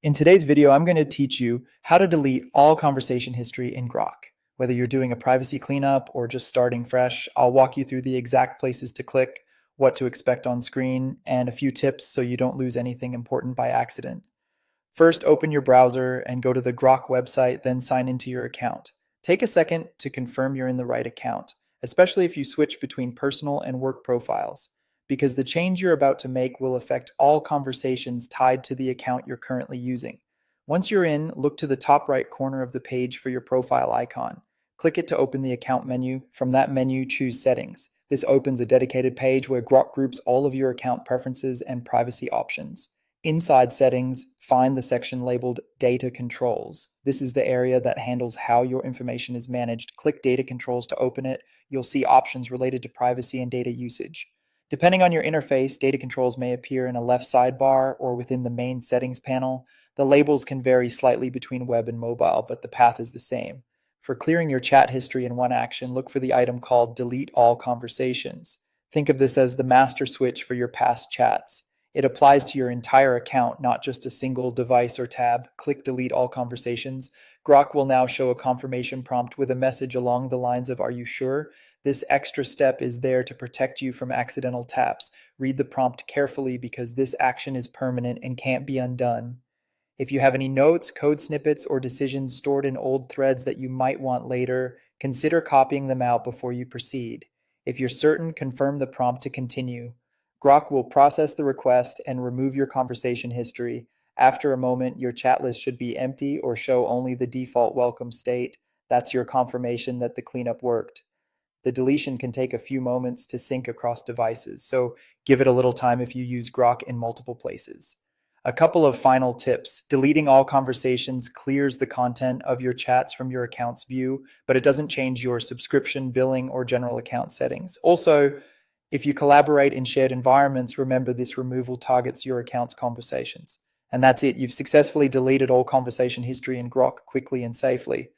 In today's video, I'm going to teach you how to delete all conversation history in Grok. Whether you're doing a privacy cleanup or just starting fresh, I'll walk you through the exact places to click, what to expect on screen, and a few tips so you don't lose anything important by accident. First, open your browser and go to the Grok website, then sign into your account. Take a second to confirm you're in the right account, especially if you switch between personal and work profiles, because the change you're about to make will affect all conversations tied to the account you're currently using. Once you're in, look to the top right corner of the page for your profile icon. Click it to open the account menu. From that menu, choose Settings. This opens a dedicated page where Grok groups all of your account preferences and privacy options. Inside Settings, find the section labeled Data Controls. This is the area that handles how your information is managed. Click Data Controls to open it. You'll see options related to privacy and data usage. Depending on your interface, data controls may appear in a left sidebar or within the main settings panel. The labels can vary slightly between web and mobile, but the path is the same. For clearing your chat history in one action, look for the item called Delete All Conversations. Think of this as the master switch for your past chats. It applies to your entire account, not just a single device or tab. Click Delete All Conversations. Grok will now show a confirmation prompt with a message along the lines of, "Are you sure?" This extra step is there to protect you from accidental taps. Read the prompt carefully because this action is permanent and can't be undone. If you have any notes, code snippets, or decisions stored in old threads that you might want later, consider copying them out before you proceed. If you're certain, confirm the prompt to continue. Grok will process the request and remove your conversation history. After a moment, your chat list should be empty or show only the default welcome state. That's your confirmation that the cleanup worked. The deletion can take a few moments to sync across devices, so give it a little time if you use Grok in multiple places. A couple of final tips. Deleting all conversations clears the content of your chats from your account's view, but it doesn't change your subscription, billing, or general account settings. Also, if you collaborate in shared environments, remember this removal targets your account's conversations. And that's it. You've successfully deleted all conversation history in Grok quickly and safely.